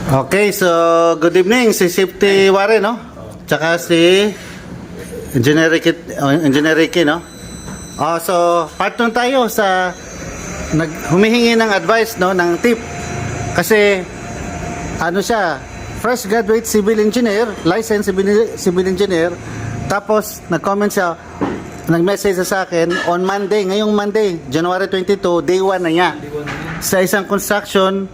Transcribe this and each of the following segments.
Okay, so good evening si Safety Warren, no? Tsaka si Engineer Ricky, no? So part 2 tayo sa humihingi ng advice, no, ng tip. Kasi ano siya, fresh graduate civil engineer, licensed civil engineer. Tapos nag-comment siya, nag-message sa akin on Monday, ngayong Monday, January 22, day 1 na niya. Sa isang construction,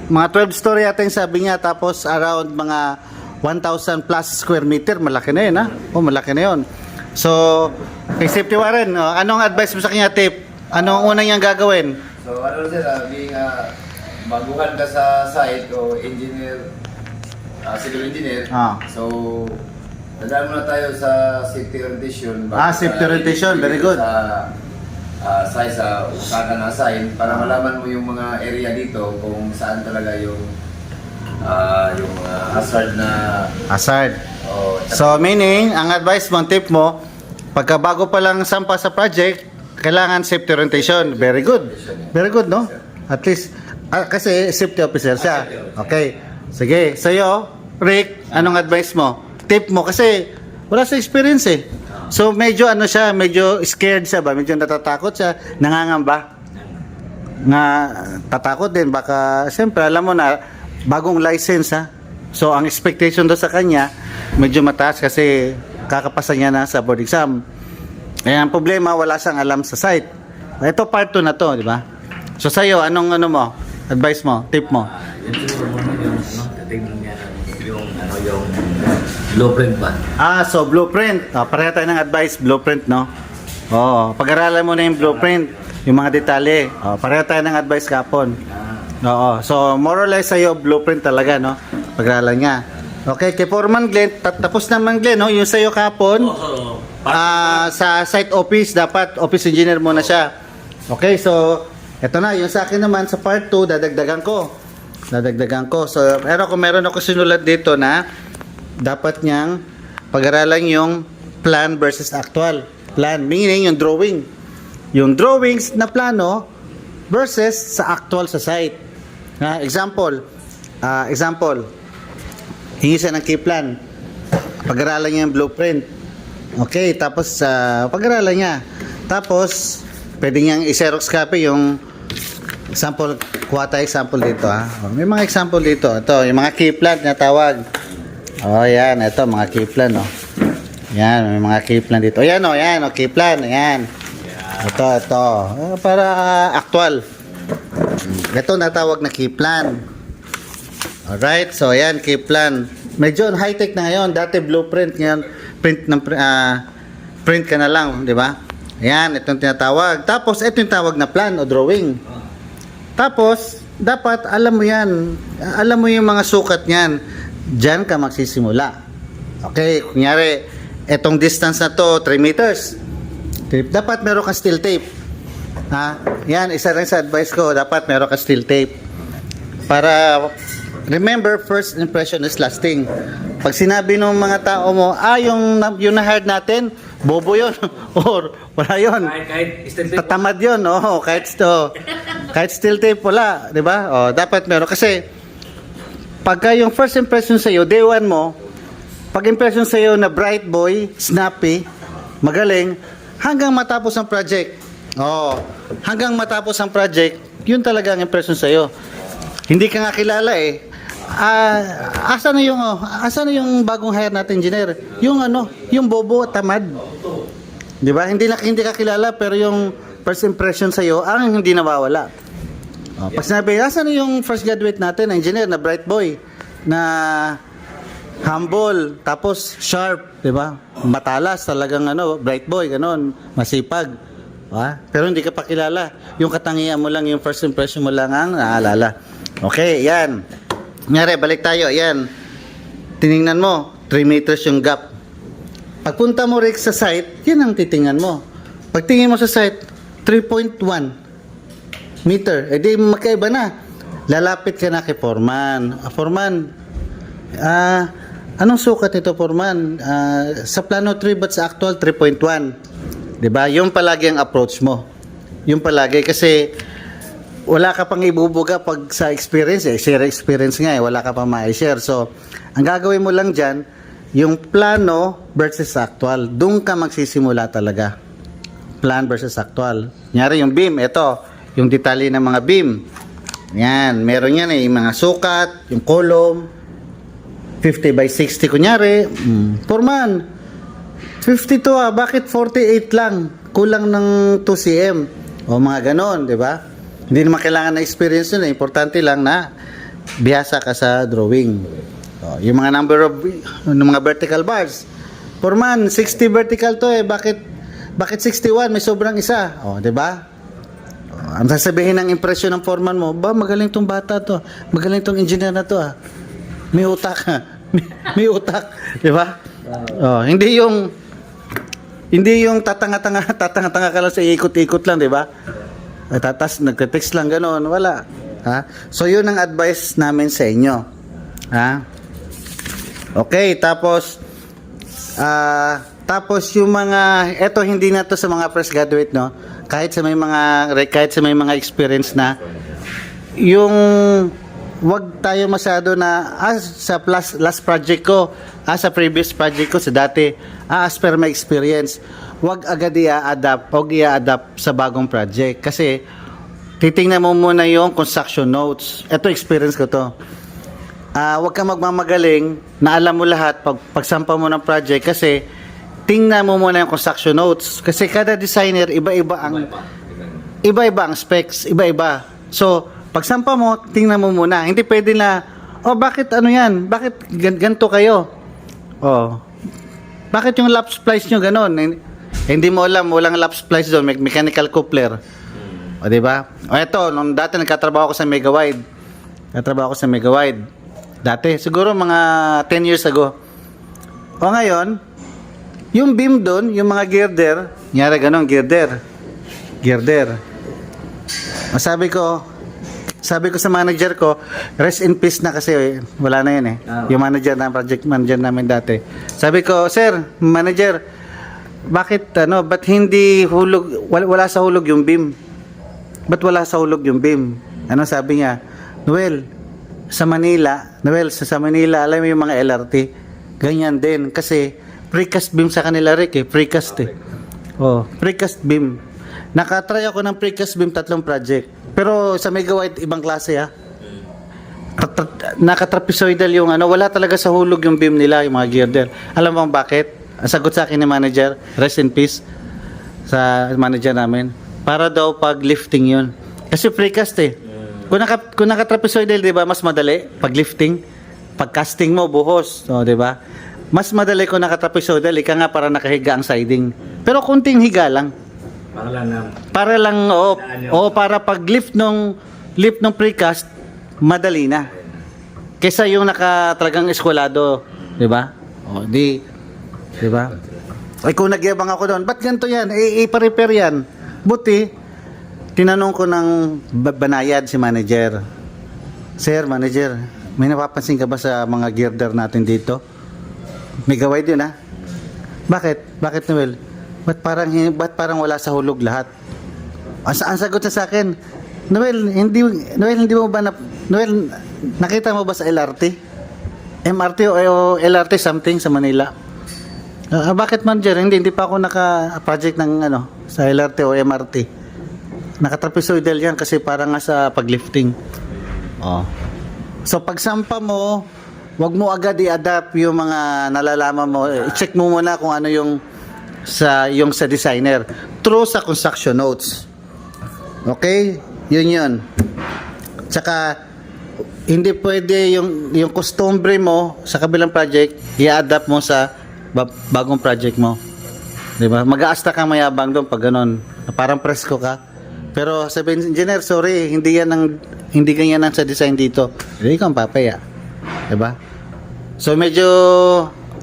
mga 12 story yata yung sabi niya, tapos around mga 1,000 plus square meter. Malaki na yun, ha? Malaki na yun. So, kay Safety Warren, anong advice mo sa kanya, tip? Anong unang niyang gagawin? So, sir, being baguhan ka sa site o engineer, civil engineer, so, dadaan muna tayo sa safety orientation. Safety orientation, very good. Sa usakan na assign para malaman mo yung mga area dito kung saan talaga yung hazard na hazard. So meaning, ang advice mo, tip mo, pagka bago pa lang sampa sa project, kailangan safety orientation. Very good. Very good, no? At least, kasi safety officer siya. Okay. Sige, sa'yo, Rick, anong advice mo? Tip mo, kasi wala sa experience eh. So medyo siya, medyo scared siya ba? Medyo natatakot siya, nangangamba. Tatakot din, baka, siyempre, alam mo na, bagong license ha. So ang expectation do sa kanya, medyo mataas kasi kakapasa niya na sa board exam. Eh, ang problema, wala siyang alam sa site. Ito part 2 na to, di ba? So sa'yo, anong mo? Advice mo? Tip mo? yung blueprint ba? So blueprint. Pareha tayo ng advice, blueprint, no? Pag-aralan mo na yung blueprint, yung mga detalye. Pareha tayo ng advice kapon. So more or less sa'yo, blueprint talaga, no? Pag-aralan niya. Okay, kay Foreman Glenn, tapos naman Glenn, no? Yung sa'yo kapon, sa site office, dapat office engineer muna siya. Okay, so eto na, yung sa akin naman sa part 2, dadagdagan ko. So, pero kung meron ako sinulat dito na dapat niyang pag-aralan yung plan versus actual. Plan, meaning yung drawing. Yung drawings na plano versus sa actual sa site. Example, hingi siya ng key plan. Pag-aralan niya yung blueprint. Okay, tapos pag-aralan niya. Tapos, pwede niyang i-xerox copy yung example, kuha tayo example dito ha. May mga example dito. Ito, yung mga key plan na tawag. Yan, ito mga key plan, no. Yan, may mga key plan dito. Yan, key plan, yan. Ito. Para actual. Ito natawag na key plan. Alright, so yan, key plan. Medyo high-tech na ngayon. Dati blueprint, ngayon print ka na lang, di ba? Yan, itong tinatawag. Tapos, ito yung tawag na plan o drawing. Tapos, dapat alam mo yan. Alam mo yung mga sukat niyan. Diyan ka magsisimula. Okay, kunyari, etong distance na to, 3 meters. Dapat meron kang steel tape. Yan, isa rin sa advice ko. Dapat meron kang steel tape. Para, remember, first impression is lasting. Pag sinabi ng mga tao mo, yung na-hard natin, bobo yun. Or, wala yun. Tatamad yun. Kahit steel tape wala, di ba? Dapat meron. Kasi, pagka yung first impression sa'yo, day 1 mo, pag impression sa'yo na bright boy, snappy, magaling, hanggang matapos ang project. Hanggang matapos ang project, yun talaga ang impression sa'yo. Hindi ka nga kilala eh. Asa na yung bagong hire natin engineer? Yung bobo, tamad. Di ba? Hindi ka kilala, pero yung first impression sa'yo, ang hindi nawawala. Pag sinabi, asan yung first graduate natin, engineer, na bright boy, na humble, tapos sharp, di ba? Matalas, talagang bright boy, ganon, masipag. Pero hindi ka pa kilala. Yung katangian mo lang, yung first impression mo lang ang naalala. Okay, yan. Ngayon, balik tayo, yan. Tiningnan mo, 3 meters yung gap. Pagpunta mo Rick sa site, yan ang titingnan mo. Pagtingin mo sa site, 3.1 meter. Di magkaiba na. Lalapit ka na kay Foreman. Foreman, anong sukat nito, Foreman? Sa plano 3 but sa actual 3.1. Diba? Yung palagi ang approach mo. Yung palagi. Kasi wala ka pang ibubuga pag sa experience eh. Share experience nga eh. Wala ka pang ma-share. So, ang gagawin mo lang dyan, yung plano versus actual. Doon ka magsisimula talaga. Plan versus actual. Kunyari yung beam, ito. Yung detalye ng mga beam. Yan. Meron yan eh. Yung mga sukat, yung column. 50 by 60 kunyari. Foreman, 52 bakit 48 lang? Kulang ng 2 cm. O mga ganon, di ba? Hindi naman kailangan na experience yun. Importante lang na bihasa ka sa drawing. O, yung mga number of ng mga vertical bars. Foreman, 60 vertical to eh. Bakit 61? May sobrang isa. O, di ba? Ang sasabihin ng impression ng foreman mo, ba magaling tong bata to. Magaling tong engineer na to ah. May utak. May utak, di ba? Oh, hindi yung tatanga-tanga ka lang sa ikot-ikot lang, di ba? Tatas nagte-text lang ganoon, wala. Ha? So yun ang advice namin sa inyo. Ha? Okay, tapos yung mga eto hindi na to sa mga fresh graduate, no. Kahit sa may mga experience na yung wag tayo masyado na sa last project ko, sa previous project ko sa dati, as per my experience, wag agad i-adapt sa bagong project kasi titingnan mo muna yung construction notes. Ito experience ko to. Wag kang magmamagaling na alam mo lahat pagsampa mo ng project kasi tingnan mo muna yung construction notes kasi kada designer iba-iba ang specs, iba-iba. So pagsampa mo, tingnan mo muna. Hindi pwede na, bakit ano yan? Bakit ganito kayo? Bakit yung lap splice nyo ganon? Hindi mo alam, walang lap splice doon, mechanical coupler. O, diba? Eto, nung dati nagkatrabaho ko sa Megawide. Dati, siguro mga 10 years ago. O ngayon, yung beam doon, yung mga girder, nyari ganon, girder. Sabi ko sa manager ko, rest in peace na kasi wala na yun eh. Yung project manager namin dati. Sabi ko, sir, manager, ba't hindi hulog, wala sa hulog yung beam? Ba't wala sa hulog yung beam? Ano sabi niya? Noel, sa Manila, alam mo yung mga LRT, ganyan din. Kasi precast beam sa kanila, Rick eh. Precast eh. Precast beam. Nakatry ako ng precast beam 3 project. Pero sa Megawide, ibang klase ha. Nakatrapezoidal yung wala talaga sa hulog yung beam nila, yung mga girder. Alam mo bakit? Ang sagot sa akin ni manager, rest in peace sa manager namin. Para daw pag lifting yun. Kasi precast eh. Kung nakatrapezoidal, di ba, mas madali pag lifting. Pag casting mo, buhos. Di ba? Mas madali kung nakatrapezoidal, ika nga para nakahiga ang siding. Pero kunting higa lang. Para pag lift nung precast madali na kaysa yung talagang eskwelado, di ba? Di ba? Ay kung nagyabang ako doon, ba't ganito yan? I-repair yan. Buti tinanong ko ng banayad si manager. Sir, manager, may napapansin ka ba sa mga girder natin dito? Megawide yun ha? Bakit Noel? Ba't parang wala sa hulog lahat? Ang sagot na sa akin, Noel, hindi mo ba Noel, nakita mo ba sa LRT? MRT o LRT something sa Manila? Bakit manager? Hindi pa ako naka-project ng sa LRT o MRT. Nakatrapezoidal yan kasi parang nga sa paglifting. So pagsampa mo, wag mo agad i-adapt yung mga nalalaman mo. I-check mo muna kung ano yung sa designer through sa construction notes. Okay? Yun. Tsaka hindi pwede yung costumbre mo sa kabilang project i-adapt mo sa bagong project mo. 'Di ba? Mag-aasta kang mayabang doon pag ganoon. Parang presko ka. Pero sabihin, engineer, sorry, hindi ganyan ang sa design dito. Hindi kang papaya. 'Di ba? So medyo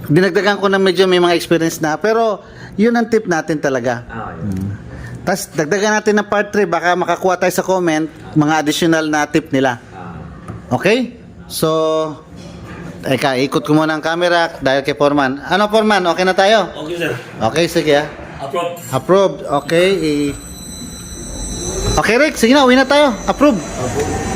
dinagdagan ko na medyo may mga experience na, pero yun ang tip natin talaga. Tapos dagdagan natin ng part 3, baka makakuha tayo sa comment mga additional na tip nila. Okay? So ikot ko muna ang camera dahil kay Foreman. Ano Foreman, okay na tayo? Okay sir. Okay, sige. Approved. Approved. Okay. Okay, Rick. Sige na, uwi na tayo. Approve. Opo.